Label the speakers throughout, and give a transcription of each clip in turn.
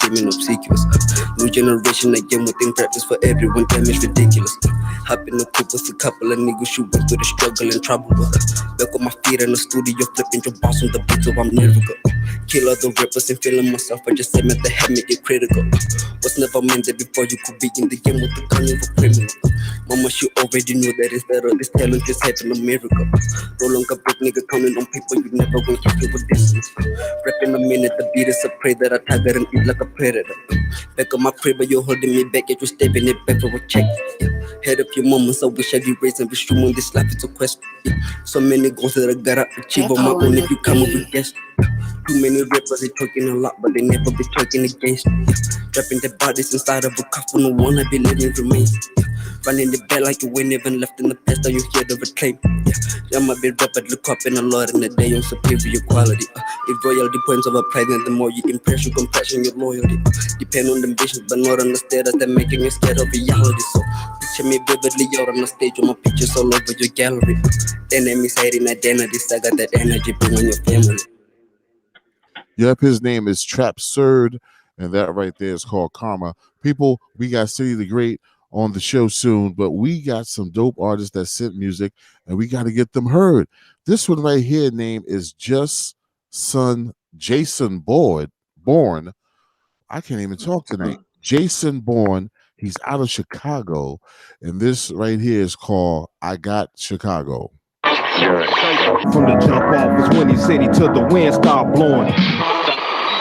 Speaker 1: screaming obsequious. New generation again with think rap is for everyone, damn it's ridiculous. Hop in the coupe with a couple of niggas who went through the struggle and trouble with back on my feet in the studio, flipping your boss on the beat, so I'm lyrical. Kill other rappers and feeling myself, I just said, man, the head make it critical. Was never meant that before you could be in the game with the gun of a criminal. Mama, she already knew that instead of this talent, just having a miracle. Roll on a big nigga counting on people you never went to feel with distance. Rapping a minute, the beat is a prey that I target and eat like a predator. Back on my crib, but you're holding me back, yet you're stepping it back for a check. Head up your moments, I wish I could raise and be true on this life, it's a quest. So many goals that I gotta achieve on my own if you come up with guests. Too many rappers, they talking a lot, but they never be talking against. Trapping their bodies inside of a coffin, no one I be living remains. Running the bed like you ain't even left in the past, are you here to reclaim? Yeah, I'm a bit rapper, look up in a lot in the day on superior quality. If royalty points over pride, then the more you impress, you compassion, your loyalty. Depend on the ambitions, but not on the status that making you scared of reality. So picture me vividly out on the stage with my pictures all over your gallery. Enemies hiding identity, I got that energy, bring on your family.
Speaker 2: Yep, his name is Trapsird, and that right there is called Karma. People, we got City the Great on the show soon, but we got some dope artists that sent music, and we got to get them heard. This one right here, name is Just Son Jason Bourne. I can't even talk tonight. Jason Bourne. He's out of Chicago, and this right here is called I Got Chicago.
Speaker 3: From the jump off was when he said he till the wind stopped blowing.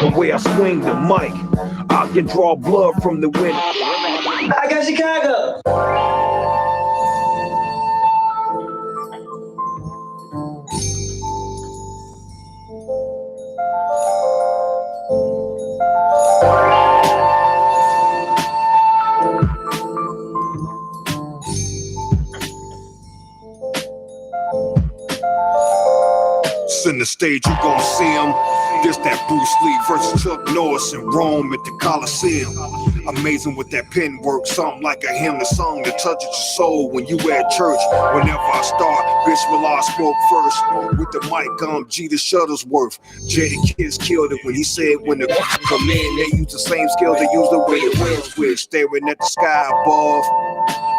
Speaker 3: The way I swing the mic, I can draw blood from the wind.
Speaker 4: I got Chicago.
Speaker 3: In the stage, you gon' see him. This that Bruce Lee versus Chuck Norris in Rome at the Coliseum. Amazing with that pen work, something like a hymn, the song that touches your soul when you at church. Whenever I start, Bismillah spoke first. With the mic, G the Shuttlesworth. Jada Kids killed it when he said when the come in, they use the same skills they use the way the wind switch. Staring at the sky above.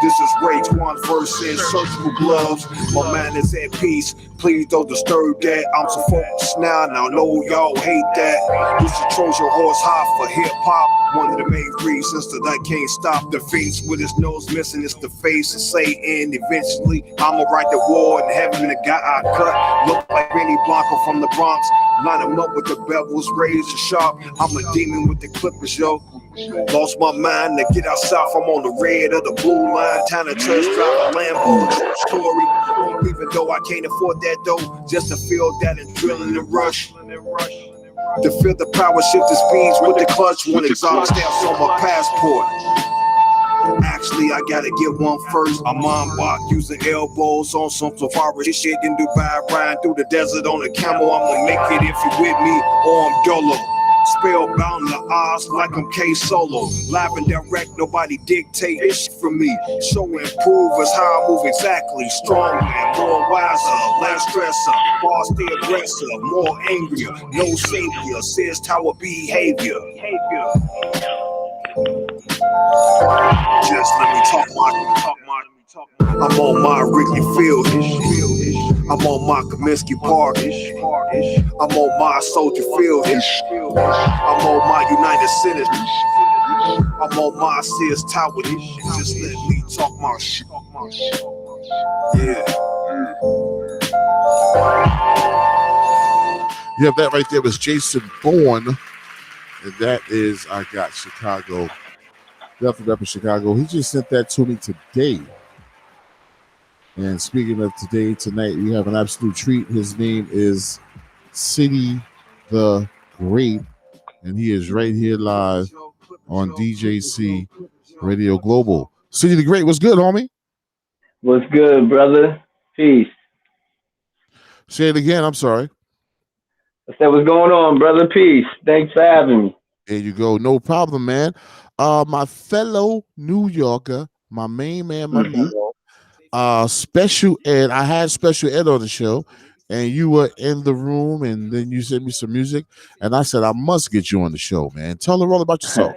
Speaker 3: This is Ray Twan's verse in Search for Gloves. My mind is at peace. Please don't disturb that. I'm so focused now, and I know y'all hate that. This is Trojan horse high for hip hop. One of the main reasons that I can't stop the face with his nose missing. It's the face of Satan. Eventually, I'ma write the war in heaven. The guy I cut look like Benny Blanco from the Bronx. Line him up with the bevels raised and sharp. I'm a demon with the clippers, yo. Lost my mind to get out south. I'm on the red or the blue line. Time to test drive a Lambo. Story. Even though I can't afford that though, just to feel that adrenaline rush. To feel the power shift the speeds with the clutch. One exotic stamps on my passport. Actually, I gotta get one first. I'm on block using elbows on some safari shit in Dubai. Riding through the desert on a camel. I'ma make it if you with me or I'm dolo. Spellbound the odds like I'm K-Solo. Live and direct, nobody dictate this for me. Show and prove us how I move exactly. Stronger and more wiser, less stressor. Boss the aggressor, more angrier. No savior, says tower behavior. Just let me talk my. I'm on my Wrigley Field. I'm on my Kaminsky Park. I'm on my Soldier Field. I'm on my United Center. I'm on my Sears Tower. Just let me talk my shit. Yeah.
Speaker 2: You have that right there was Jason Bourne, and that is I Got Chicago. Definitely up in Chicago. He just sent that to me today. And speaking of today, tonight, we have an absolute treat. His name is City the Great, and he is right here live on DJC Radio Global. City the Great, what's good, homie?
Speaker 5: What's good, brother? Peace.
Speaker 2: Say it again, I'm sorry.
Speaker 5: I said, what's going on, brother? Peace. Thanks for having me.
Speaker 2: There you go. No problem, man. My fellow New Yorker, my main man, my man, Special Ed. I had Special Ed on the show, and you were in the room, and then you sent me some music, and I said I must get you on the show, man. Tell the world about yourself.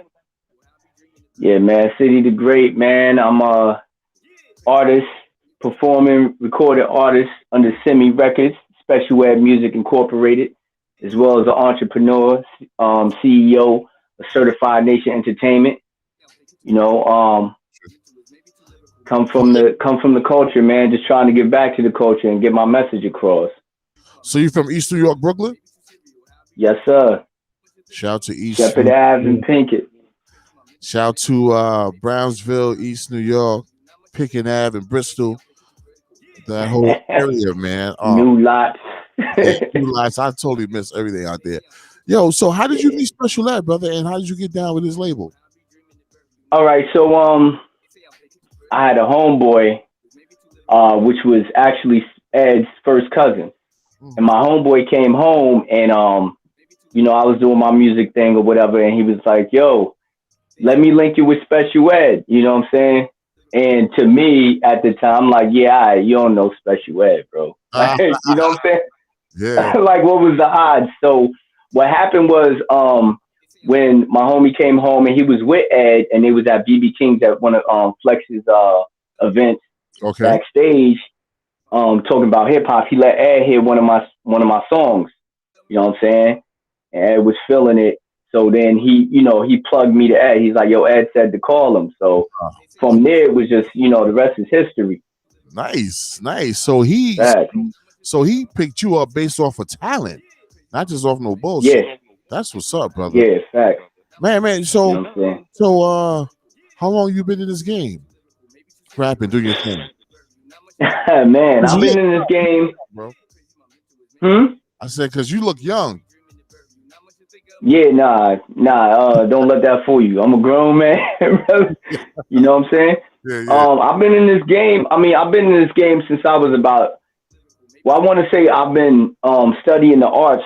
Speaker 5: Yeah, man. City the Great, man. I'm a artist, performing, recorded artist under Semi Records, Special Ed Music Incorporated, as well as an entrepreneur, CEO of Certified Nation Entertainment. You know, come from the culture, man. Just trying to get back to the culture and get my message across.
Speaker 2: So you from East New York, Brooklyn?
Speaker 5: Yes, sir.
Speaker 2: Shout out to East
Speaker 5: Shepherd
Speaker 2: New
Speaker 5: Ave and Pinkett.
Speaker 2: Shout out to Brownsville, East New York, Pickett Ave, and Bristol. That whole area, man.
Speaker 5: New lots.
Speaker 2: Yeah, New Lights. I totally missed everything out there. Yo, so how did you meet Special Ed, brother? And how did you get down with his label?
Speaker 5: All right, so I had a homeboy, which was actually Ed's first cousin, and my homeboy came home, and I was doing my music thing or whatever, and he was like, "Yo, let me link you with Special Ed." You know what I'm saying? And to me at the time, I'm like, "Yeah, all right, you don't know Special Ed, bro." You know what I'm saying?
Speaker 2: Yeah.
Speaker 5: Like, what was the odds? So what happened was, when my homie came home and he was with Ed, and they was at BB King's at one of Flex's events backstage, talking about hip hop. He let Ed hear one of my songs. You know what I'm saying? And Ed was feeling it. So then he plugged me to Ed. He's like, "Yo, Ed said to call him." So from there it was just, the rest is history.
Speaker 2: Nice. So he picked you up based off of talent, not just off no bullshit.
Speaker 5: Yeah.
Speaker 2: That's what's up, brother.
Speaker 5: Yeah, fact.
Speaker 2: Man. So,
Speaker 5: You know what I'm saying?
Speaker 2: How long you been in this game? Rapping, do your thing.
Speaker 5: Man, I've been in this game,
Speaker 2: bro.
Speaker 5: I
Speaker 2: said, because you look young.
Speaker 5: Yeah, nah. Don't let that fool you. I'm a grown man. You know what I'm saying?
Speaker 2: Yeah.
Speaker 5: I've been in this game. I've been in this game since I was about. Well, I want to say I've been studying the arts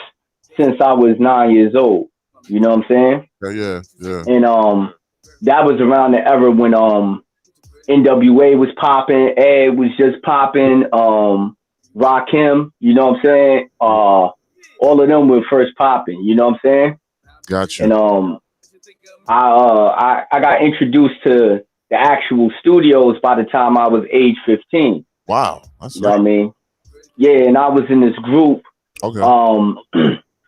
Speaker 5: since I was 9 years old. You know what I'm saying?
Speaker 2: Yeah.
Speaker 5: And that was around the era when NWA was popping, Ed was just popping, Rakim, you know what I'm saying? All of them were first popping, you know what I'm saying?
Speaker 2: Gotcha.
Speaker 5: And I got introduced to the actual studios by the time I was age 15.
Speaker 2: Wow. That's
Speaker 5: you know what I mean? Yeah, and I was in this group.
Speaker 2: Okay.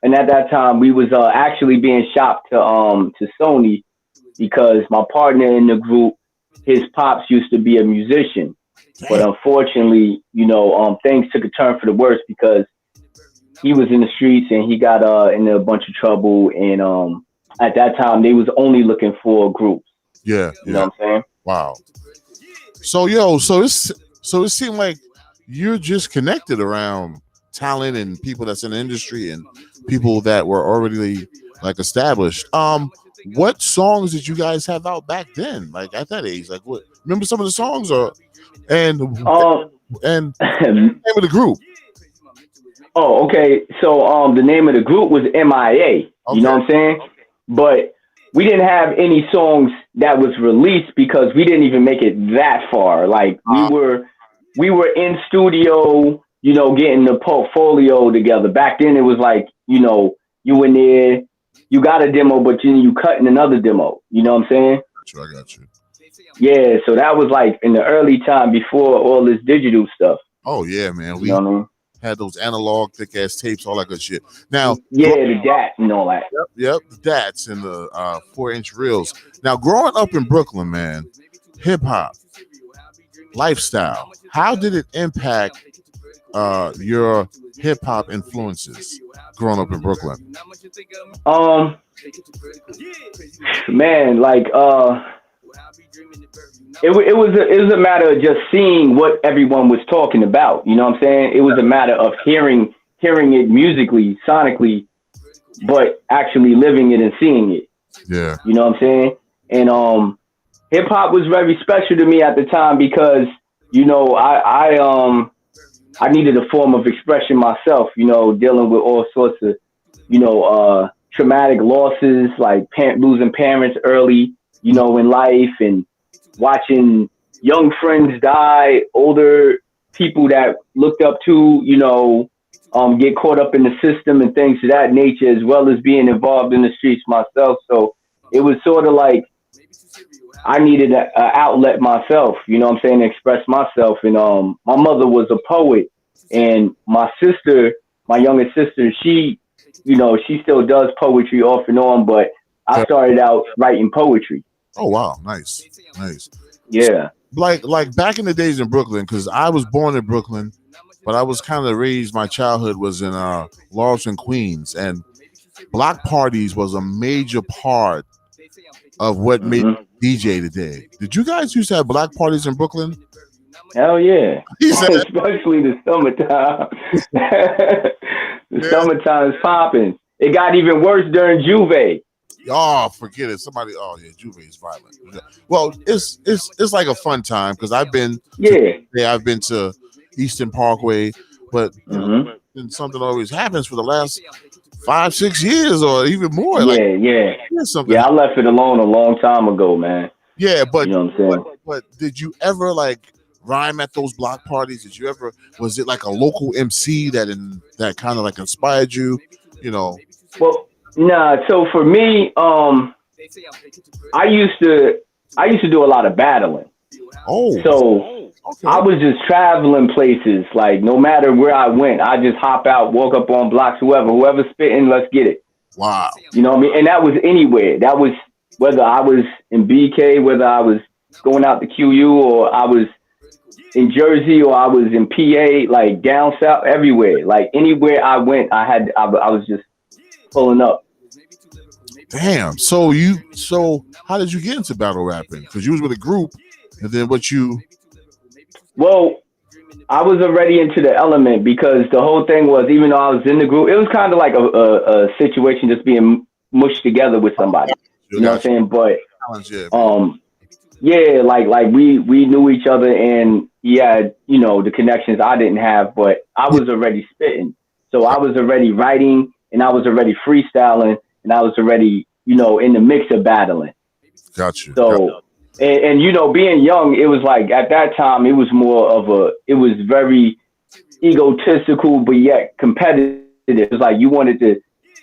Speaker 5: And at that time we was actually being shopped to Sony, because my partner in the group, his pops used to be a musician. Damn. But unfortunately, things took a turn for the worse, because he was in the streets and he got in a bunch of trouble. And at that time, they was only looking for groups.
Speaker 2: Yeah.
Speaker 5: You know what I'm saying?
Speaker 2: Wow. So it seemed like you're just connected around talent and people that's in the industry and people that were already like established. What songs did you guys have out back then? Like at that age, like what? Remember some of the songs, and the name of the group?
Speaker 5: Oh, okay. So the name of the group was MIA. You know what I'm saying? But we didn't have any songs that was released because we didn't even make it that far. Like we were in studio, getting the portfolio together. Back then it was like, you in there, you got a demo, but you cutting another demo. You know what I'm saying?
Speaker 2: I got you.
Speaker 5: Yeah, so that was like in the early time before all this digital stuff.
Speaker 2: Oh yeah, man. We had those analog thick ass tapes, all that good shit. Now,
Speaker 5: the DAT and all that.
Speaker 2: Yep, the DATs and the 4-inch reels. Now, growing up in Brooklyn, man, hip hop, lifestyle, how did it impact your hip hop influences growing up in Brooklyn?
Speaker 5: Man, like it was a matter of just seeing what everyone was talking about. You know what I'm saying? It was a matter of hearing it musically, sonically, but actually living it and seeing it.
Speaker 2: Yeah.
Speaker 5: You know what I'm saying? And hip hop was very special to me at the time because, I needed a form of expression myself, dealing with all sorts of, traumatic losses, like losing parents early, in life, and watching young friends die, older people that looked up to, get caught up in the system and things of that nature, as well as being involved in the streets myself. So it was sort of like I needed an outlet myself, you know what I'm saying, to express myself. And my mother was a poet, and my sister, my youngest sister, she, you know, she still does poetry off and on, but I started out writing poetry.
Speaker 2: Oh wow, nice.
Speaker 5: Yeah.
Speaker 2: Like back in the days in Brooklyn, because I was born in Brooklyn, but I was kind of raised. My childhood was in Lawrence, Queens, and block parties was a major part of what made DJ today. Did you guys used to have block parties in Brooklyn?
Speaker 5: Hell yeah. Especially the summertime. Summertime's popping. It got even worse during Juve.
Speaker 2: Oh, forget it. Juve is violent. Well, it's like a fun time because I've been to Eastern Parkway, but and something always happens for the last 5-6 years or even more.
Speaker 5: Yeah, I left it alone a long time ago, man.
Speaker 2: Yeah, but
Speaker 5: you know what I'm saying?
Speaker 2: But did you ever like rhyme at those block parties? Was it like a local MC that kind of like inspired you? You know?
Speaker 5: Well, nah. So for me, I used to do a lot of battling.
Speaker 2: Oh,
Speaker 5: so
Speaker 2: okay.
Speaker 5: I was just traveling places. Like no matter where I went, I just hop out, walk up on blocks, whoever's spitting, let's get it.
Speaker 2: Wow.
Speaker 5: You know what I mean? And that was anywhere. That was whether I was in BK, whether I was going out to QU, or I was in Jersey, or I was in PA, like down south, everywhere. Like anywhere I went, I was just pulling up.
Speaker 2: Damn. So how did you get into battle rapping? Because you was with a group, and then
Speaker 5: Well, I was already into the element because the whole thing was, even though I was in the group, it was kind of like a situation just being mushed together with somebody. You know what I'm saying? But like we knew each other, and he had, you know, the connections I didn't have, but I was already spitting. So I was already writing, and I was already freestyling, and I was already, you know, in the mix of battling.
Speaker 2: Gotcha.
Speaker 5: So and you know, being young, it was like at that time it was very egotistical but yet competitive. It was like you wanted to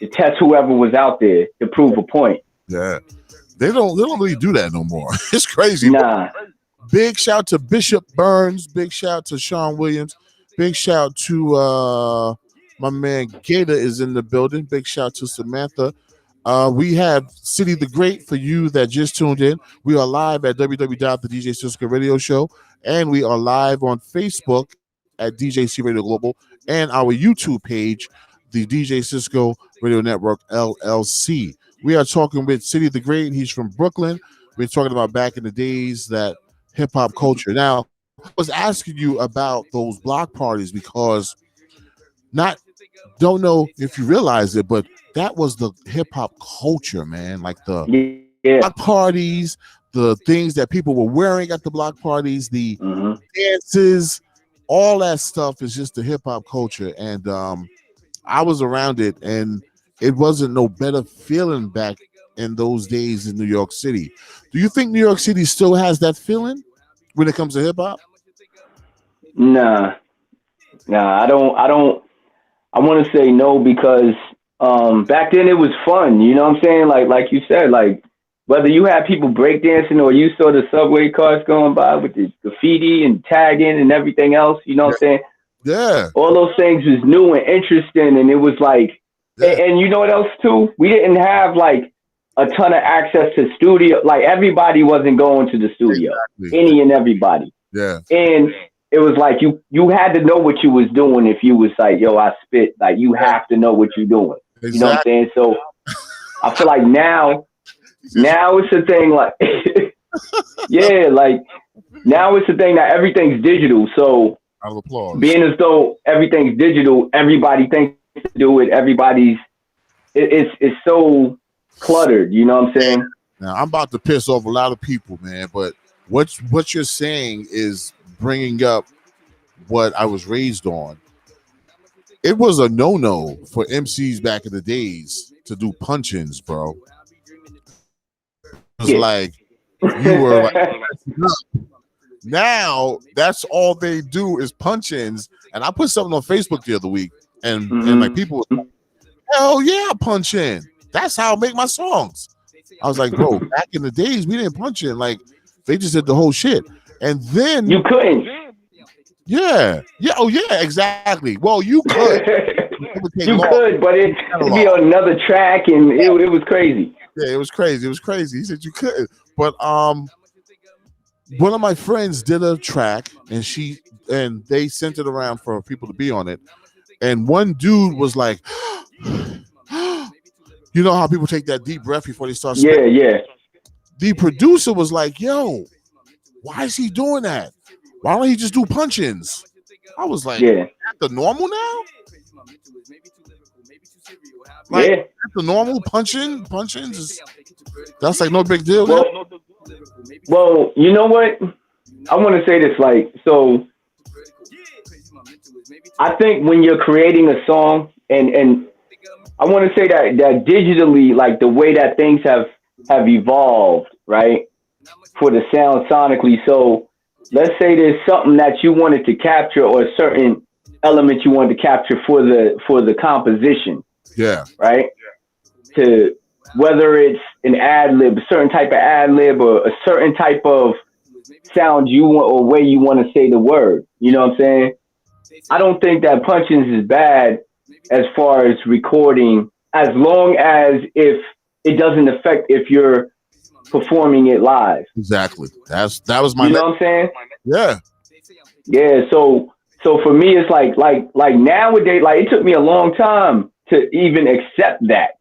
Speaker 5: test whoever was out there to prove a point.
Speaker 2: Yeah. They don't really do that no more. It's crazy.
Speaker 5: Nah.
Speaker 2: Big shout to Bishop Burns. Big shout to Sean Williams. Big shout to my man Gator is in the building. Big shout to Samantha. We have City the Great for you that just tuned in. We are live at www.DJCRadio Show, and we are live on Facebook at DJC Radio Global and our YouTube page, the DJ Cisco Radio Network LLC. We are talking with City the Great. He's from Brooklyn. We're talking about back in the days, that hip hop culture. Now, I was asking you about those block parties because don't know if you realize it, but that was the hip hop culture, man. Like the block parties, the things that people were wearing at the block parties, the dances, all that stuff is just the hip hop culture. And I was around it, and it wasn't no better feeling back in those days in New York City. Do you think New York City still has that feeling when it comes to hip hop?
Speaker 5: Nah, I don't. I want to say no because back then it was fun. You know what I'm saying? Like you said, like whether you had people breakdancing or you saw the subway cars going by with the graffiti and tagging and everything else. You know what I'm saying?
Speaker 2: Yeah.
Speaker 5: All those things was new and interesting, and it was like, and you know what else too? We didn't have like a ton of access to studio. Like everybody wasn't going to the studio. Exactly. Any and everybody.
Speaker 2: Yeah.
Speaker 5: And it was like you had to know what you was doing if you was like, yo, I spit. Like you have to know what you're doing. Exactly. You know what I'm saying? So I feel like now it's a thing like yeah, like now it's a thing that everything's digital. So being as though everything's digital, everybody thinks to do it. It's so cluttered. You know what I'm saying?
Speaker 2: Now I'm about to piss off a lot of people, man. But what you're saying is bringing up what I was raised on. It was a no-no for MCs back in the days to do punch-ins, bro. It was like you were like now that's all they do is punch-ins. And I put something on Facebook the other week. and like people, hell yeah, punch in. That's how I make my songs. I was like, bro, back in the days, we didn't punch in. Like, they just did the whole shit. And then
Speaker 5: you couldn't.
Speaker 2: Yeah. Oh yeah, exactly. Well, you could.
Speaker 5: You could, but it'd be on another track, and it was crazy.
Speaker 2: Yeah, it was crazy. It was crazy. He said you couldn't. But one of my friends did a track, and they sent it around for people to be on it. And one dude was like, you know how people take that deep breath before they start spitting?
Speaker 5: Yeah.
Speaker 2: The producer was like, yo, why is he doing that? Why don't he just do punch-ins? I was like,
Speaker 5: yeah.
Speaker 2: That's the normal now? Like,
Speaker 5: yeah.
Speaker 2: That's the normal punch-ins? That's like no big deal.
Speaker 5: Well, you know what? I want to say this, like, so I think when you're creating a song, and I want to say that digitally, like the way that things have evolved, right, for the sound sonically. So let's say there's something that you wanted to capture, or a certain element you wanted to capture for the composition.
Speaker 2: Yeah.
Speaker 5: Right. Yeah. To whether it's an ad lib, a certain type of ad lib, or a certain type of sound you want, or way you want to say the word. You know what I'm saying? I don't think that punch-ins is bad as far as recording, as long as if it doesn't affect if you're performing it live.
Speaker 2: Exactly. That was my.
Speaker 5: You know what I'm saying?
Speaker 2: Yeah.
Speaker 5: Yeah. So for me, it's like nowadays, like it took me a long time to even accept that.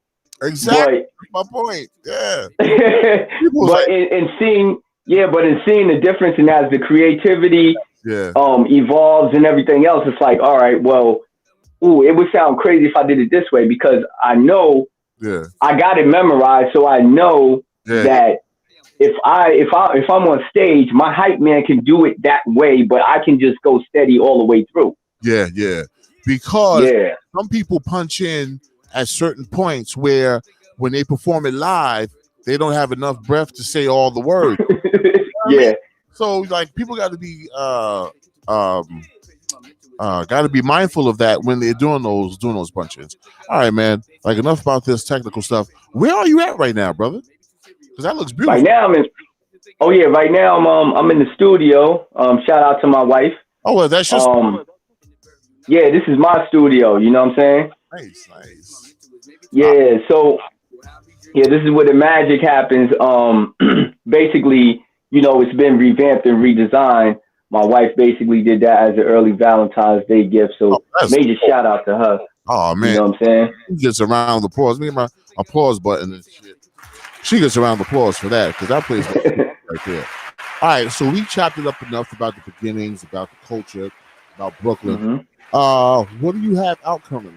Speaker 2: Exactly. But, my point. Yeah.
Speaker 5: But in seeing the difference, and as the creativity evolves and everything else, it's like, all right, well, it would sound crazy if I did it this way, because I know I got it memorized, so I know that if I'm on stage, my hype man can do it that way, but I can just go steady all the way through.
Speaker 2: Yeah. Because some people punch in at certain points where when they perform it live, they don't have enough breath to say all the words.
Speaker 5: Yeah.
Speaker 2: So like people got to be mindful of that when they're doing those punch-ins. All right, man. Like enough about this technical stuff. Where are you at right now, brother? Because that looks beautiful.
Speaker 5: Right now right now I'm in the studio. Shout out to my wife.
Speaker 2: Oh, well, that's just
Speaker 5: yeah, this is my studio, you know what I'm saying?
Speaker 2: Nice.
Speaker 5: Yeah, so this is where the magic happens. Basically, it's been revamped and redesigned. My wife basically did that as an early Valentine's Day gift. So major shout out to her.
Speaker 2: Oh man.
Speaker 5: You know what I'm saying?
Speaker 2: She gets a round of applause. Me and my applause button and shit. She gets a round of applause for that, because that plays right there. All right, so we chopped it up enough about the beginnings, about the culture, about Brooklyn. What do you have out currently?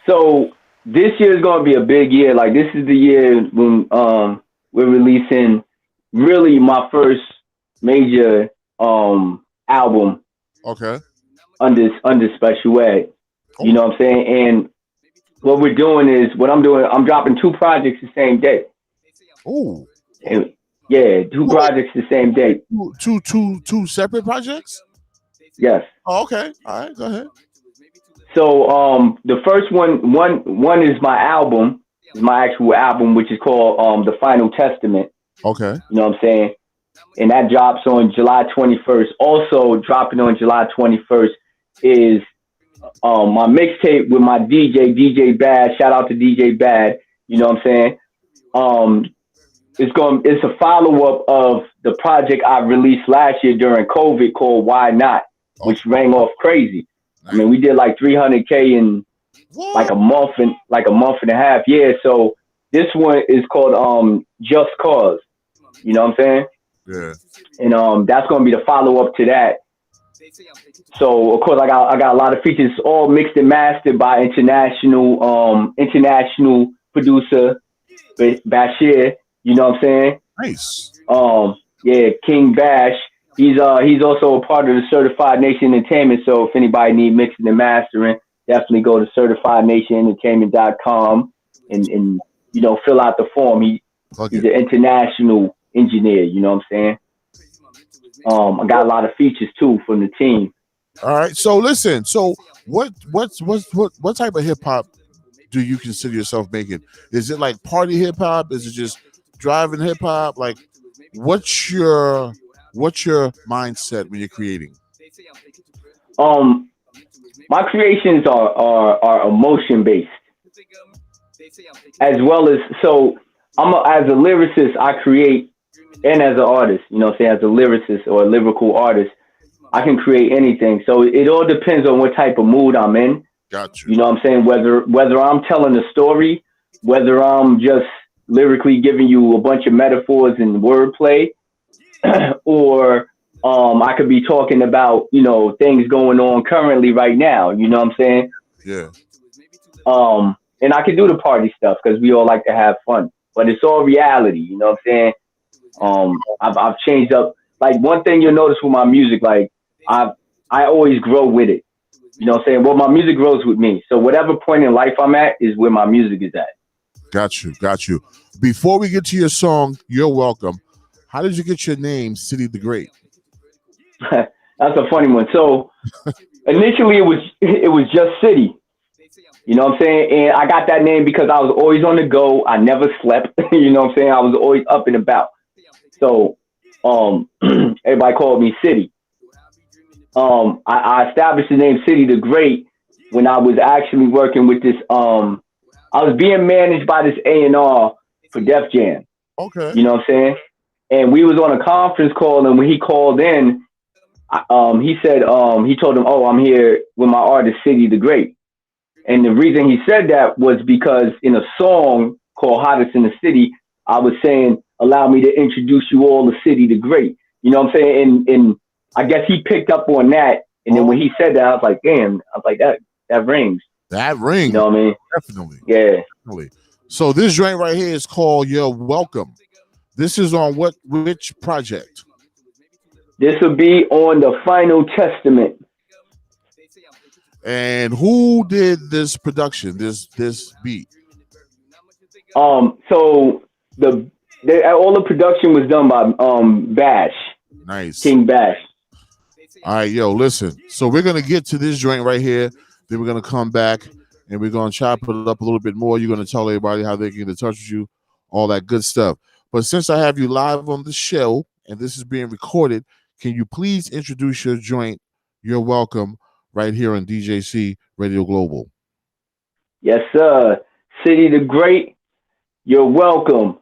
Speaker 5: So this year is going to be a big year. Like, this is the year when we're releasing really my first major album.
Speaker 2: Okay.
Speaker 5: Under Special Ed. You know what I'm saying? And what we're doing is, I'm dropping 2 projects the same day.
Speaker 2: Oh.
Speaker 5: Yeah, 2 projects the same day.
Speaker 2: Two separate projects?
Speaker 5: Yes.
Speaker 2: Oh, okay. All right, go ahead.
Speaker 5: So the first one is my album, is my actual album, which is called The Final Testament.
Speaker 2: Okay.
Speaker 5: You know what I'm saying? And that drops on July 21st. Also dropping on July 21st is my mixtape with my DJ Bad. Shout out to DJ Bad. You know what I'm saying? It's a follow-up of the project I released last year during COVID called Why Not, which rang off crazy. I mean, we did like 300K in like a month and a half. Yeah. So this one is called Just Cause. You know what I'm saying?
Speaker 2: Yeah.
Speaker 5: And that's gonna be the follow-up to that. So of course I got a lot of features, all mixed and mastered by international producer Bashir. You know what I'm saying?
Speaker 2: Nice.
Speaker 5: Yeah, King Bash. He's also a part of the Certified Nation Entertainment. So if anybody need mixing and mastering, definitely go to certifiednationentertainment.com and fill out the form. He's an international engineer. You know what I'm saying? I got a lot of features too from the team.
Speaker 2: All right. So listen. So what type of hip hop do you consider yourself making? Is it like party hip hop? Is it just driving hip hop? Like, what's your mindset when you're creating?
Speaker 5: My creations are emotion based, as well as so. As a lyricist, I create, and as an artist, you know, say as a lyricist or a lyrical artist, I can create anything. So it all depends on what type of mood I'm in.
Speaker 2: Gotcha.
Speaker 5: You know what I'm saying? Whether I'm telling a story, whether I'm just lyrically giving you a bunch of metaphors and wordplay, or I could be talking about, you know, things going on currently right now. You know what I'm saying?
Speaker 2: Yeah.
Speaker 5: And I can do the party stuff because we all like to have fun, but it's all reality. You know what I'm saying? I've changed up. Like one thing you'll notice with my music, like I always grow with it. You know what I'm saying? Well, my music grows with me. So whatever point in life I'm at is where my music is at.
Speaker 2: Got you. Before we get to your song, You're Welcome, how did you get your name, City the Great?
Speaker 5: That's a funny one. So initially it was just City. You know what I'm saying? And I got that name because I was always on the go. I never slept. You know what I'm saying? I was always up and about. So everybody called me City. I established the name City the Great when I was actually working with this. I was being managed by this A&R for Def Jam.
Speaker 2: Okay.
Speaker 5: You know what I'm saying? And we was on a conference call, and when he called in, he said, he told him, "Oh, I'm here with my artist City the Great." And the reason he said that was because in a song called Hottest in the City, I was saying, "Allow me to introduce you all to City the Great." You know what I'm saying? And I guess he picked up on that. And then when he said that, I was like, damn, I was like, that rings.
Speaker 2: That rings.
Speaker 5: You know what I mean?
Speaker 2: Definitely.
Speaker 5: Yeah.
Speaker 2: Definitely. So this joint right here is called You're Welcome. This is on which project?
Speaker 5: This will be on the Final Testament.
Speaker 2: And who did this production, this beat?
Speaker 5: So all the production was done by Bash.
Speaker 2: Nice.
Speaker 5: King Bash.
Speaker 2: All right, yo, listen. So we're gonna get to this joint right here. Then we're gonna come back and we're gonna chop it up a little bit more. You're gonna tell everybody how they can get in touch with you, all that good stuff. But since I have you live on the show and this is being recorded, can you please introduce your joint? You're welcome right here on DJC Radio Global.
Speaker 5: Yes, sir. City the Great. You're welcome.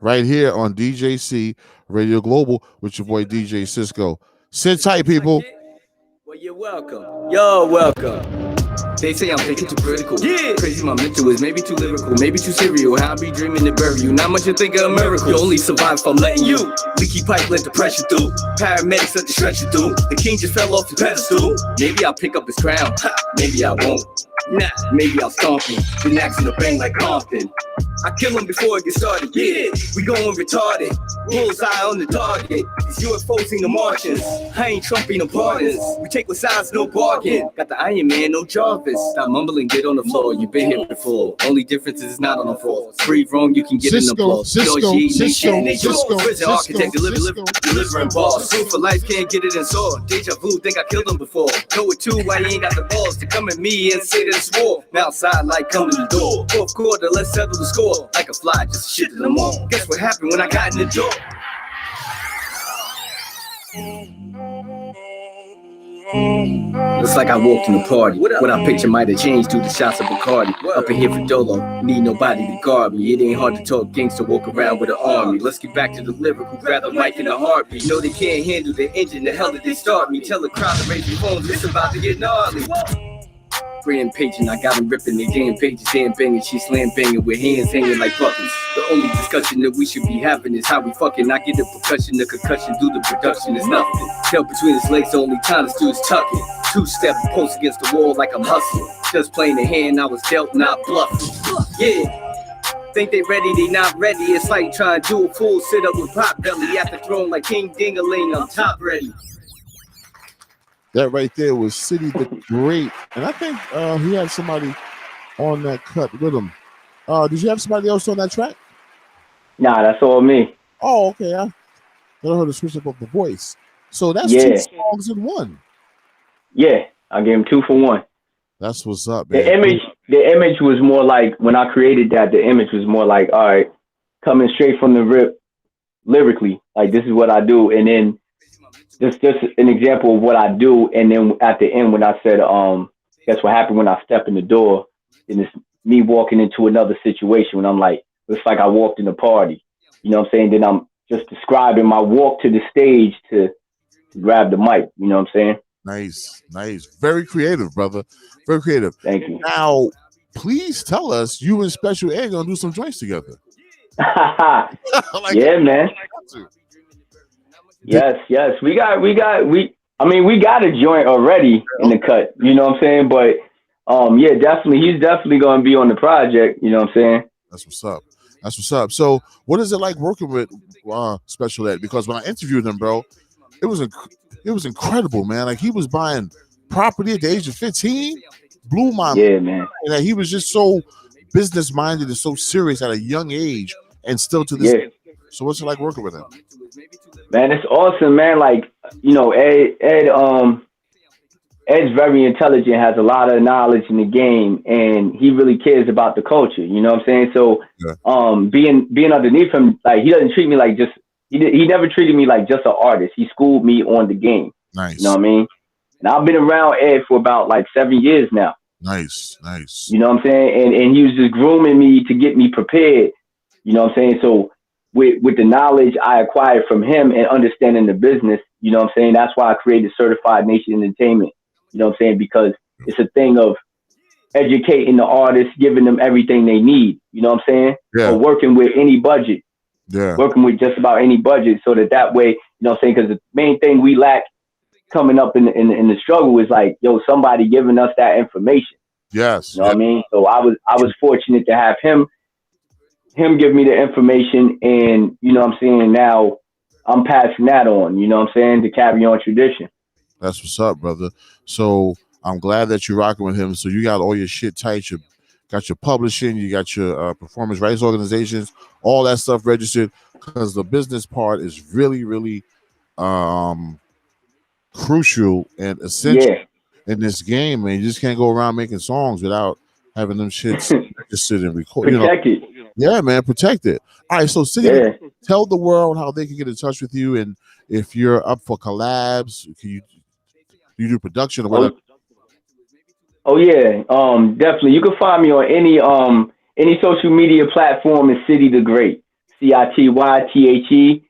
Speaker 2: Right here on DJC Radio Global with your boy DJ Cisco. Sit tight, people.
Speaker 6: Well, you're welcome. You're welcome. They say I'm thinking too critical. Yeah. Crazy my mental is maybe too lyrical, maybe too serial. How I be dreaming to bury you. Not much to think of a miracle. You only survive if I'm letting you. Leaky pipe let the pressure through. Paramedics let the stretcher through. The king just fell off the pedestal. Maybe I'll pick up his crown. Maybe I won't. Nah, maybe I'll stomp him. Then axe in the bang like Compton. I kill him before it gets started. Yeah, we going retarded. Bullseye on the target. These UFOs ain't the Martians. I ain't Trump, ain't no pardons. We take with size, no bargain. Got the Iron Man, no Jarvis. Stop mumbling, get on the floor. You've been here before. Only difference is it's not on the floor. Breathe wrong, you can get in the applause.
Speaker 2: Cisco.
Speaker 6: Prison architect, delivering balls. Food for life, can't get it in sword. Deja vu, think I killed him before. Know it too, why you ain't got the balls to come at me and say that it's war. Now outside, like come to the door. Fourth quarter, let's settle the score. Like a fly, just shit in the mall. Guess what happened when I got in the door? Looks like I walked in the party. What I picture might have changed through the shots of Bacardi. Up in here for Dolo, need nobody to guard me. It ain't hard to talk gangster, walk around with an army. Let's get back to the lyrical, grab the mic in a heartbeat. Know they can't handle the engine, the hell did they start me? Tell the crowd to raise your phones, it's about to get gnarly. Grand paging, I got them ripping their damn pages, hand banging, she slam banging with hands hanging like buttons. The only discussion that we should be having is how we fucking. I get the percussion, the concussion, do the production is nothing. Tail between his legs, the only time this dude's tucking. Two-step post against the wall like I'm hustling. Just playing the hand I was dealt, not bluffing. Yeah. Think they ready, they not ready. It's like trying to do a full sit-up with Pop Belly at the throne like King Ding-a-ling, I'm top ready.
Speaker 2: That right there was City the Great. And I think he had somebody on that cut with him. Did you have somebody else on that track?
Speaker 5: Nah, that's all me.
Speaker 2: Oh, okay. I heard to switch up the voice. So that's two songs in one.
Speaker 5: Yeah, I gave him 2 for 1.
Speaker 2: That's what's up, man.
Speaker 5: The image was more like, when I created that, the image was more like, all right, coming straight from the rip lyrically, like this is what I do, and then just an example of what I do, and then at the end when I said, guess what happened when I step in the door, and it's me walking into another situation when I'm like, it's like I walked in a party, you know what I'm saying? Then I'm just describing my walk to the stage to grab the mic, you know what I'm saying?
Speaker 2: Nice. Very creative, brother. Very creative.
Speaker 5: Thank you.
Speaker 2: Now, please tell us you and Special Ed gonna do some joints together.
Speaker 5: Yeah, man. Yes. We got a joint already in the cut, you know what I'm saying? But yeah, definitely, he's definitely gonna be on the project, you know what I'm saying?
Speaker 2: That's what's up. So what is it like working with Special Ed? Because when I interviewed him, bro, it was incredible, man. Like, he was buying property at the age of 15, blew my mind.
Speaker 5: Yeah, man.
Speaker 2: And he was just so business minded and so serious at a young age, and still to this day. So what's it like working with him?
Speaker 5: Man, it's awesome, man. Like, you know, Ed's very intelligent, has a lot of knowledge in the game, and he really cares about the culture. You know what I'm saying? So, being underneath him, like, he doesn't treat me like just he never treated me like just an artist. He schooled me on the game.
Speaker 2: Nice.
Speaker 5: You know what I mean? And I've been around Ed for about like 7 years now.
Speaker 2: Nice.
Speaker 5: You know what I'm saying? And he was just grooming me to get me prepared. You know what I'm saying? So with the knowledge I acquired from him and understanding the business, you know what I'm saying? That's why I created Certified Nation Entertainment. You know what I'm saying? Because it's a thing of educating the artists, giving them everything they need. You know what I'm saying?
Speaker 2: Yeah.
Speaker 5: Or working with any budget.
Speaker 2: Yeah.
Speaker 5: Working with just about any budget, so that way, you know what I'm saying? Because the main thing we lack coming up in the struggle is like, yo, somebody giving us that information.
Speaker 2: Yes.
Speaker 5: You know what I mean? So I was fortunate to have him give me the information, and you know what I'm saying, now I'm passing that on, you know what I'm saying, to carry on tradition.
Speaker 2: That's what's up, brother. So I'm glad that you're rocking with him. So you got all your shit tight. You got your publishing, you got your performance rights organizations, all that stuff registered, because the business part is really, really crucial and essential in this game, man. You just can't go around making songs without having them shits registered and recorded.
Speaker 5: Protect it.
Speaker 2: Yeah, man, protect it. All right, so City, tell the world how they can get in touch with you, and if you're up for collabs, can you do production or whatever?
Speaker 5: Oh yeah, definitely. You can find me on any social media platform is City the Great, CITYTHEGREAT.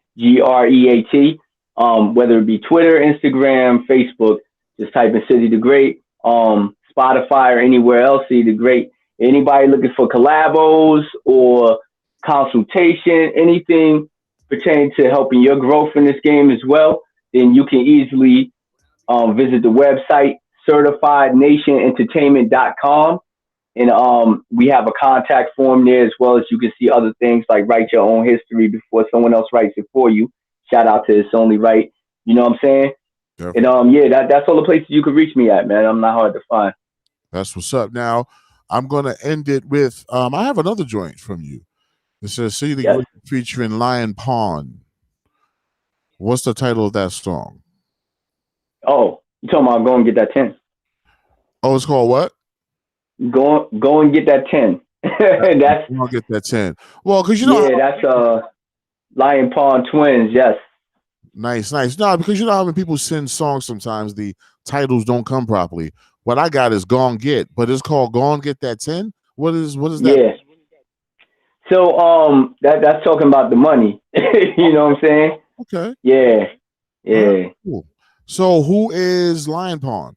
Speaker 5: Whether it be Twitter, Instagram, Facebook, just type in City the Great. Spotify or anywhere else, City the Great. Anybody looking for collabos or consultation, anything pertaining to helping your growth in this game as well, then you can easily visit the website certifiednationentertainment.com, and we have a contact form there, as well as you can see other things like write your own history before someone else writes it for you. Shout out to It's Only Right, you know what I'm saying? Definitely. And that's all the places you can reach me at, man. I'm not hard to find.
Speaker 2: That's what's up. Now I'm gonna end it with I have another joint from you. It says "See the Great" featuring Lion Pawn. What's the title of that song?
Speaker 5: Oh, you talking about Go and Get That 10?
Speaker 2: Oh, it's called what?
Speaker 5: Go and Get That 10. That's
Speaker 2: Go and Get That 10. Well, because you know,
Speaker 5: that's Lion Pawn Twins. Yes.
Speaker 2: Nice. No, because you know how when people send songs, sometimes the titles don't come properly. What I got is Go and Get, but it's called Go and Get That 10. What is that?
Speaker 5: Yeah. So that's talking about the money. You know what I'm saying?
Speaker 2: Okay.
Speaker 5: Yeah.
Speaker 2: Cool. So who is Lion Pawn?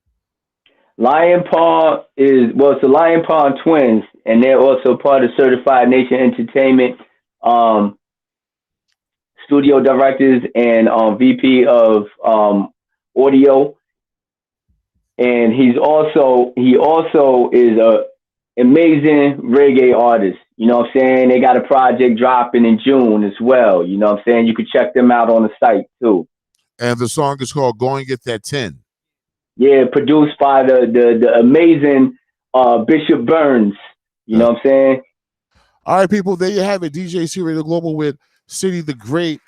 Speaker 5: Lion Pawn it's the Lion Pawn Twins, and they're also part of Certified Nation Entertainment, studio directors and VP of audio. And he also is a amazing reggae artist. You know what I'm saying? They got a project dropping in June as well. You know what I'm saying? You can check them out on the site too.
Speaker 2: And the song is called Go and Get That 10.
Speaker 5: Yeah, produced by the amazing Bishop Burns. You know what I'm saying?
Speaker 2: All right, people, there you have it. DJCRadio Global with City the Great.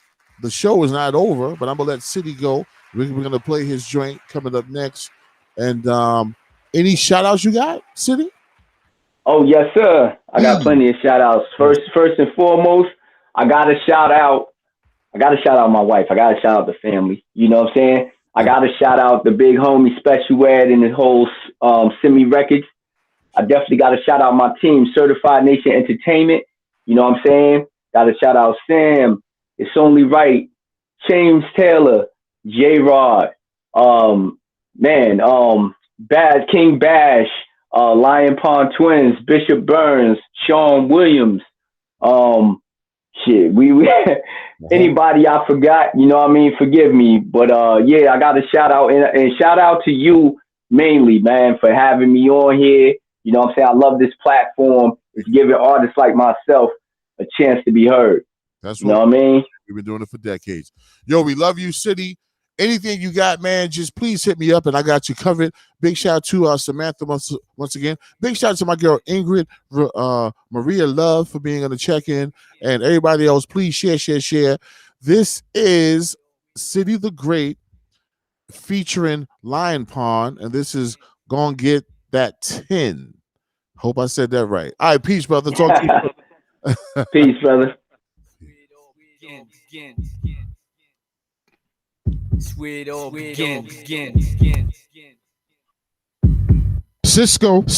Speaker 2: The show is not over, but I'm going to let City go. We're going to play his joint coming up next. And any shout outs you got, City?
Speaker 5: Oh, yes, sir. I got plenty of shout outs. First and foremost, I gotta shout out my wife. I gotta shout out the family. You know what I'm saying? I gotta shout out the big homie Special Ed and his whole Semi Records. I definitely gotta shout out my team, Certified Nation Entertainment. You know what I'm saying? Gotta shout out Sam, It's Only Right, James Taylor, J Rod, Bad King Bash, Lion Pond Twins, Bishop Burns, Sean Williams, we anybody I forgot, you know what I mean, forgive me. But I got a shout out and shout out to you mainly, man, for having me on here. You know what I'm saying? I love this platform. It's giving artists like myself a chance to be heard.
Speaker 2: That's
Speaker 5: what I mean?
Speaker 2: We've been doing it for decades. Yo, we love you, City. Anything you got, man, just please hit me up and I got you covered. Big shout out to Samantha once again. Big shout out to my girl Ingrid, Maria Love for being on the check-in, and everybody else. Please share. This is City the Great featuring Lion Pond, and this is Gonna Get That 10. Hope I said that right. All right, peace, brother. Talk to you.
Speaker 5: Peace, brother.
Speaker 6: Sweet all begins.
Speaker 2: Cisco.
Speaker 6: New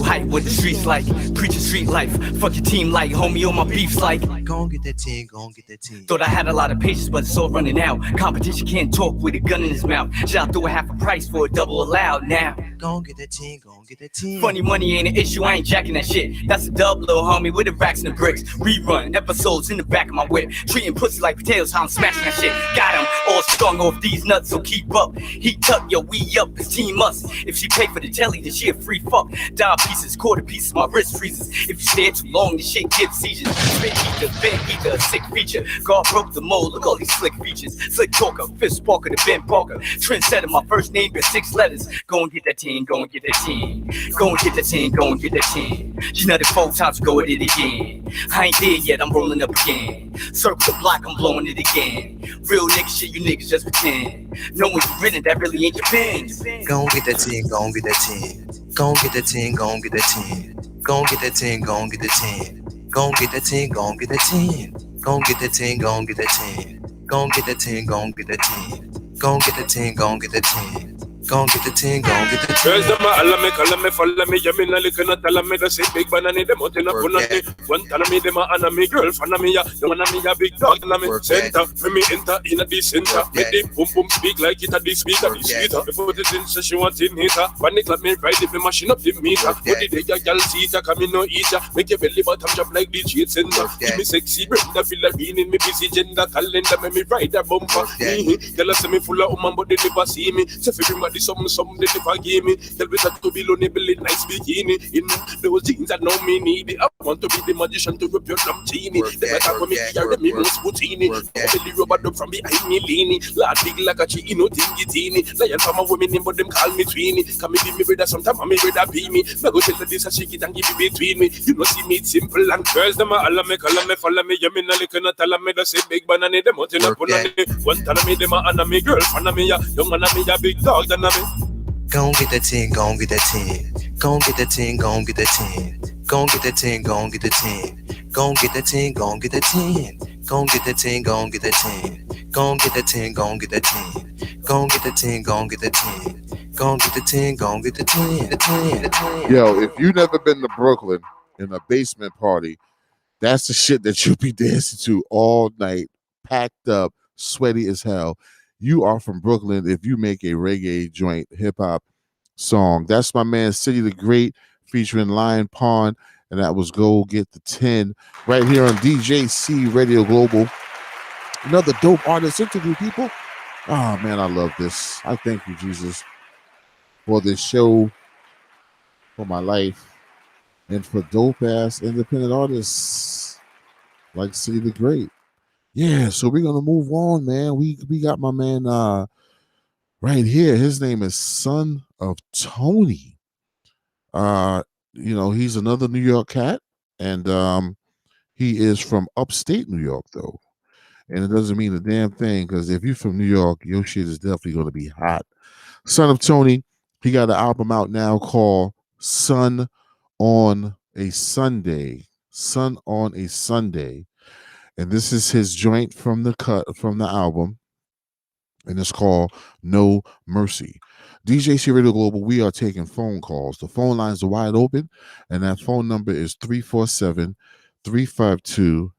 Speaker 6: height, what the streets like. Preaching street life. Fuck your team like. Homie, all my beefs like.
Speaker 7: Gon' get that 10, gon' get that 10.
Speaker 6: Thought I had a lot of patience, but it's all running out. Competition can't talk with a gun in his mouth. Shall I throw a half a price for a double allowed now?
Speaker 7: Gon' get that 10, gon' get that 10.
Speaker 6: Funny money ain't an issue, I ain't jacking that shit. That's a dub, little homie, with the racks and the bricks. Rerun episodes in the back of my whip. Treating pussy like potatoes, how I'm smashing that shit. Got him all strung off these nuts, so keep up. Heat up, yo, we up, it's team us. If she pay for the telly, then she a free fuck. Dime pieces, quarter pieces, my wrist freezes. If you stay too long, this shit gives seizures. Spit eater, bent eater, a sick feature. God broke the mold, look all these slick features. Slick talker, fist Parker, the Ben Parker. Trendsetter, my first name been 6 letters. Go and get that 10, go and get that 10. Go and get that 10, go and get that 10. She nutted 4 times, go at it again. I ain't there yet, I'm rolling up again. Circle the block, I'm blowing it again. Real nigga shit, you niggas just pretend. Knowing you written, that really ain't your pen.
Speaker 7: Gon' get that 10, gon' get that 10. Gon' get that 10, gon' get that 10. Gon' get that 10, gon' get that 10. Gon' get that 10, gon' get that 10. Gon' get that 10, gon' get that 10. Gon' get that 10, gon' get that 10. Gon' get that 10, gon' get that 10. Gon' get the 10, gon' get the 10.
Speaker 8: Girls them all me, call me, follow me. You mean a little not tell me the say big banana them out in a punani. One tell me them a me girl fan me ya. You wanna me a big dog na me center. For me enter in a the center. Me the boom boom speak like it a the speaker, the speaker. Before the thing so she want in hitter. Panic like me ride if me machine up the meter. What the day ya girl see ta come in no eat ya. Make your belly bottom jump like the shade center. Give me sexy Brenda feel like being in me busy gender calendar. Me ride a bumper. Girl say me full of but they never see me. Say everybody some they never give me. Tell me that to be lonely, nice bikini. In those jeans that know me need it. I want to be the magician to rip your dumb teeny. The better for me here, me most putini. Belly rubber dog from behind me leany. Lad big like a chi, no dingy teeny. Lion from a woman in, but them call me tweeny. Come me be me brother, sometime me brother be me. Me go tell her this a shake it and give it between me. You know see me it's simple and girls them all me, call me, follow me. You mean a lick and tell me the say big banana them out in a punani. One tell me them a me girl, fan me ya. Young man me a big dog than me.
Speaker 7: Gon' get that 10, gon' get that 10. Gon' get that 10, gon' get that 10. Gon' get that 10, gon' get that 10. Gon' get that 10, gon' get that 10. Gon' get that 10, gon' get that 10. Gon' get that 10, gon' get that 10. Gon' get that 10, gon' get that 10. Gon' get the 10, gon' get the 10. The 10.
Speaker 2: Yo, if you never been to Brooklyn in a basement party, that's the shit that you'll be dancing to all night, packed up, sweaty as hell. You are from Brooklyn if you make a reggae joint hip-hop song. That's my man City the Great featuring Lion Pond, and that was Go Get the 10 right here on DJC Radio Global. Another dope artist interview, people. Oh, man, I love this. I thank you, Jesus, for this show, for my life, and for dope-ass independent artists like City the Great. Yeah, so we're gonna move on, man. We got my man right here. His name is Son of Tony. He's another New York cat, and he is from upstate New York, though. And it doesn't mean a damn thing, because if you're from New York, your shit is definitely going to be hot. Son of Tony, he got an album out now called Sun on a Sunday. Sun on a Sunday. And this is his joint from the album. And it's called No Mercy. DJC Radio Global, we are taking phone calls. The phone lines are wide open, and that phone number is 347-352-8625.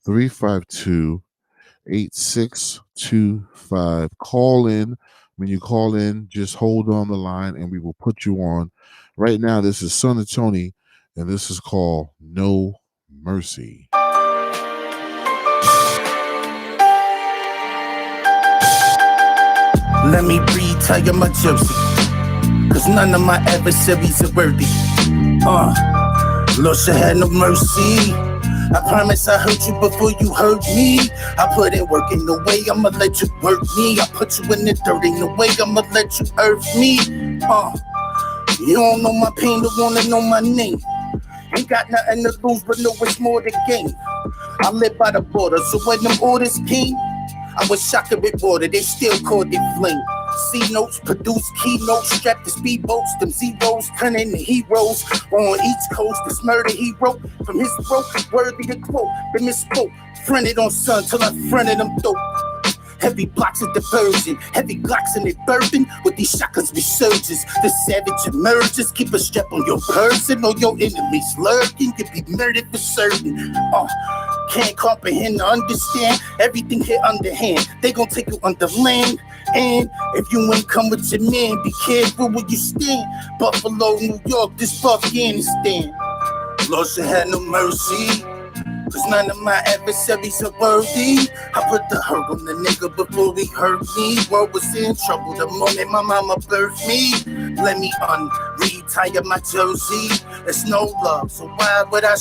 Speaker 2: 347-352-8625. Call in. When you call in, just hold on the line, and we will put you on. Right now, this is Son of Tony, and this is called No Mercy.
Speaker 9: Let me retell you my jersey, cause none of my adversaries are worthy. Lord, you had no mercy. I promise I hurt you before you hurt me. I put in work in the way, I'ma let you work me. I put you in the dirt in the way, I'ma let you earth me. You don't know my pain, don't wanna know my name. Ain't got nothing to lose, but know it's more to gain. I live by the border, so when them orders came, I was shocked with water, they still called it flame. C-notes, produce keynotes, strapped to speedboats, them zeros turn into heroes. On East Coast, this murder he wrote from his throat, worthy to quote, been misspoke. Fronted on Sun till I fronted them dope. Heavy blocks of diversion, heavy Glocks in it bourbon. With these shotguns resurges, the savage emerges. Keep a strap on your person or your enemies lurking. You'll be murdered for certain. Can't comprehend or understand everything here underhand. They gon' take you under land. And if you ain't come with your man, be careful where you stand. Buffalo, New York, this Afghanistan. Lord, you had no mercy, cause none of my adversaries are worthy. I put the hurt on the nigga before he hurt me. World was in trouble the moment my mama birthed me. Let me retire my jersey. There's no love, so why would I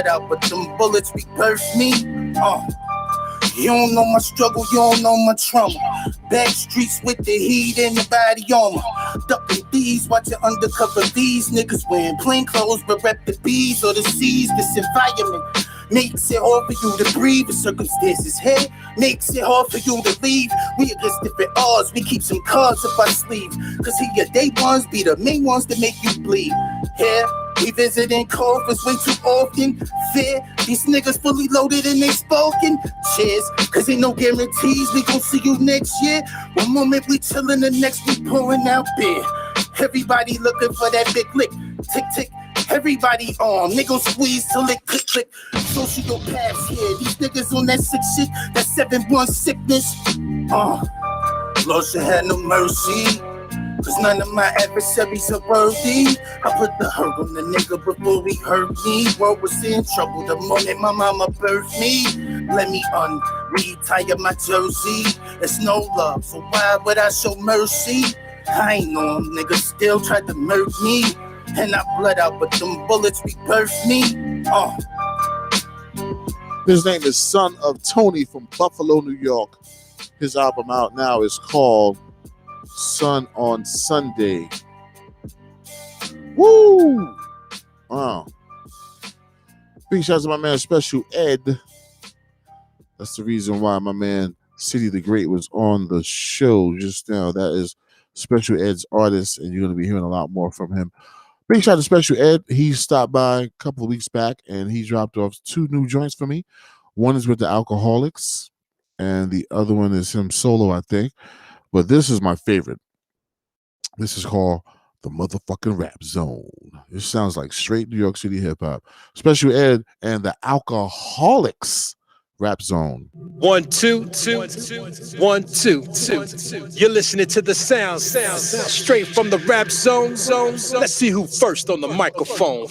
Speaker 9: out, but them bullets rebirthed me. You don't know my struggle, you don't know my trauma. Back streets with the heat and the body armor. Ducking these, watching undercover these niggas wearing plain clothes, but rep the bees or the seas. This environment makes it hard for you to breathe. The circumstances here makes it hard for you to leave. We against different odds, we keep some cards up our sleeve. Cause here your day ones be the main ones that make you bleed. Here we visiting coffins way too often. Fear, these niggas fully loaded and they spoken. Cheers, cause ain't no guarantees we gon' see you next year. One moment we chillin', the next we pouring out beer. Everybody looking for that big lick. Tick, tick, everybody on. Nigga squeeze till it click, click. Sociopaths here, these niggas on that sick shit. That 7-1 sickness. Lord, you had no mercy, cause none of my adversaries are worthy. I put the hurt on the nigga before he hurt me. World was in trouble the moment my mama birthed me. Let me retire my jersey. There's no love, so why would I show mercy? I ain't know him, nigga still tried to murk me. And I bled out, but them bullets rebirthed me.
Speaker 2: His name is Son of Tony from Buffalo, New York. His album out now is called Sun on Sunday. Woo! Wow. Big shout out to my man Special Ed. That's the reason why my man City the Great was on the show just now. That is Special Ed's artist, and you're going to be hearing a lot more from him. Big shout out to Special Ed. He stopped by a couple of weeks back, and he dropped off 2 new joints for me. One is with the Alcoholics, and the other one is him solo, I think. But this is my favorite. This is called The Motherfucking Rap Zone. It sounds like straight New York City hip-hop. Special Ed and the Alcoholics Rap Zone.
Speaker 10: 1 2 2 1 2 2. You're listening to the sound straight from the Rap Zone. Let's see who first on the microphone.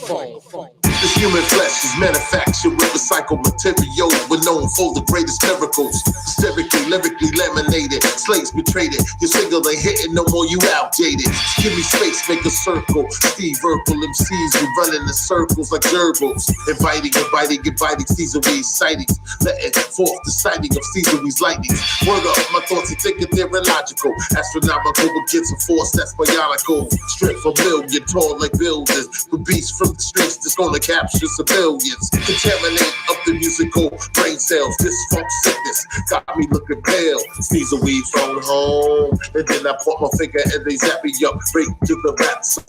Speaker 11: This human flesh is manufactured with recycled material. We're known for the greatest miracles. Hysterically, lyrically laminated. Slaves betrayed it. Your single ain't hitting no more, you outdated. Give me space, make a circle. Steve Urkel MCs, we running in circles like gerbils. Inviting, Caesarese sightings. Letting forth the sighting of Caesarese lightnings. Word up, my thoughts are thinking they're illogical. Astronomical against a force that's bionical. Strength a million, tall like buildings. With beasts from the streets that's gonna capture civilians. Contaminate up the musical brain cells. This funk sickness got me looking pale. Sneeze a weed phone home. And then I put my finger and they zap me up. Break to the rap song.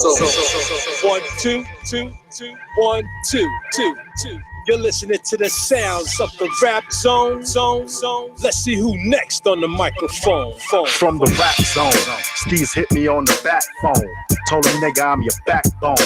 Speaker 10: 1, 2, 2, 2, 1, 2, 2, 2. You're listening to the sounds of the rap zone. Let's see who next on the microphone.
Speaker 12: From the rap zone, Steez hit me on the backbone. Told him, nigga, I'm your backbone.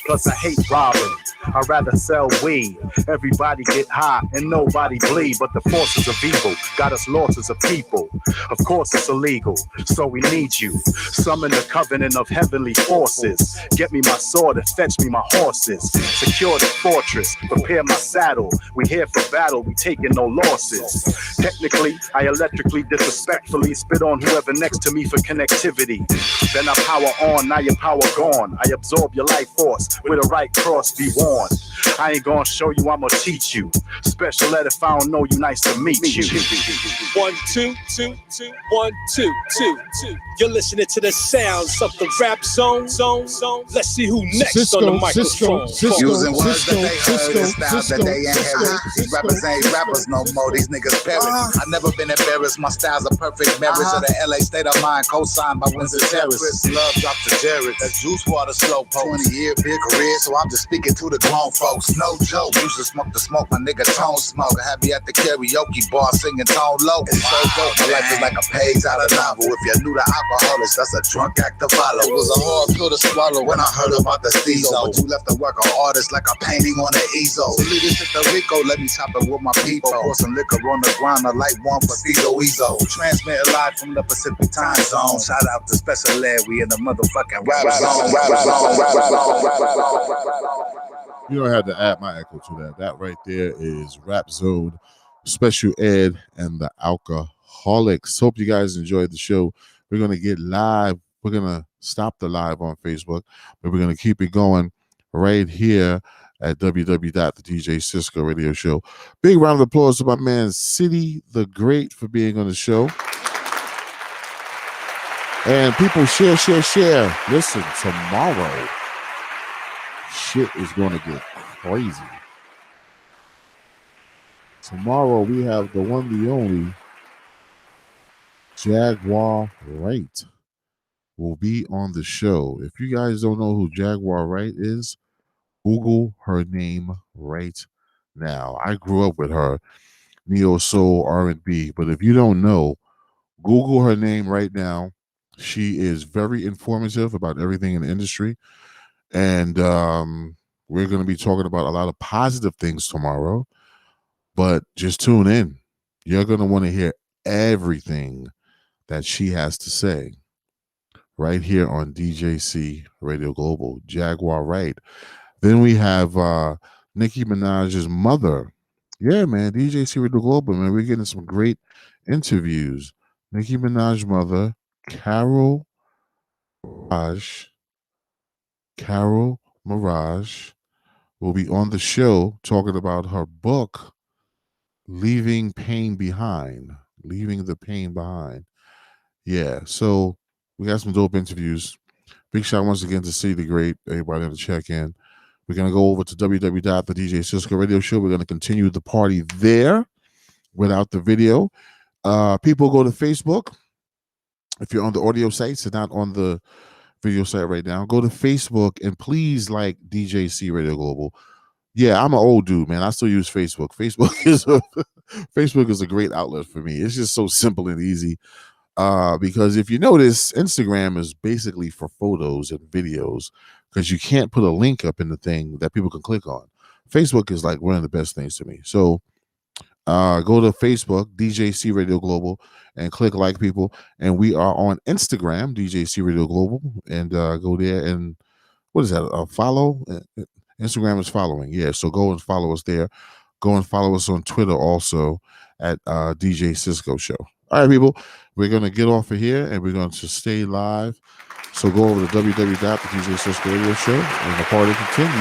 Speaker 12: Plus I hate robbing. I'd rather sell weed. Everybody get high and nobody bleed. But the forces of evil got us lost as a people. Of course it's illegal, so we need you. Summon the covenant of heavenly forces. Get me my sword and fetch me my horses. Secure the fortress, prepare my saddle. We here for battle, we taking no losses. Technically, I electrically, disrespectfully spit on whoever next to me for connectivity. Then I power on, now your power gone. I absorb your life force, with a right cross be worn. I ain't gonna show you, I'ma teach you. Special ed if I don't know you, nice to meet you.
Speaker 10: 1, 2, 2, 2, 1, 2, 2, 2. You're listening to the sounds of the rap zone. Let's see who next on the microphone.
Speaker 13: Using words that they heard and styles that they inherit. These rappers ain't rappers no more, these niggas perish. I never been embarrassed, my style's a perfect marriage of the LA state of mind, co-signed by Windsor Terrace. Love Dr. Jared, that juice water slow poke. 20-year big career, so I'm just speaking to the grown folks. No joke, used to smoke the smoke, my nigga tone smoke. I had me at the karaoke bar singing tone low. It's so dope, my life is like a page out of novel. If you're new to alcoholics, that's a drunk act to follow. It was a hard pill to swallow when I heard about the Steezo. But you left the work of artist like a painting on an easel. So leave this shit to Rico, let me chop it with my people. Pour some liquor on the ground, I like one for Steezo Ezo. Transmitting live from the Pacific time zone. Shout out to Special Ed, we in the motherfucking rap zone.
Speaker 2: You don't have to add my echo to that. That right there is Rap Zone, Special Ed, and the Alcoholics. Hope you guys enjoyed the show. We're going to get live. We're going to stop the live on Facebook, but we're going to keep it going right here at www.thedjCRadio show. Big round of applause to my man, City the Great, for being on the show. And people share. Listen, tomorrow, shit is going to get crazy. Tomorrow, we have the one, the only, Jaguar Wright will be on the show. If you guys don't know who Jaguar Wright is, Google her name right now. I grew up with her, neo soul, R&B, but if you don't know, Google her name right now. She is very informative about everything in the industry, and we're going to be talking about a lot of positive things tomorrow, but just tune in. You're going to want to hear everything that she has to say right here on DJC Radio Global. Jaguar Wright. Then we have Nicki Minaj's mother. Yeah, man, DJC Radio Global, man. We're getting some great interviews. Nicki Minaj's mother, Carol Mirage, will be on the show talking about her book, Leaving the Pain Behind. Yeah, so we got some dope interviews. Big shout once again to City the Great, everybody on the check-in. We're going to go over to www.thedjCRadio show. We're going to continue the party there without the video. People go to Facebook. If you're on the audio sites and not on the video site right now, go to Facebook and please like DJC Radio Global. Yeah, I'm an old dude, man. I still use Facebook. Facebook is a great outlet for me. It's just so simple and easy. Because if you notice, Instagram is basically for photos and videos because you can't put a link up in the thing that people can click on. Facebook is like one of the best things to me. So go to Facebook, DJC Radio Global, and click like people. And we are on Instagram, DJC Radio Global, and go there and what is that? Follow Instagram is following. Yeah, so go and follow us there. Go and follow us on Twitter also at DJ Cisco Show. All right, people, we're going to get off of here and we're going to stay live. So go over to www.thedjciscoradio show and the party continues.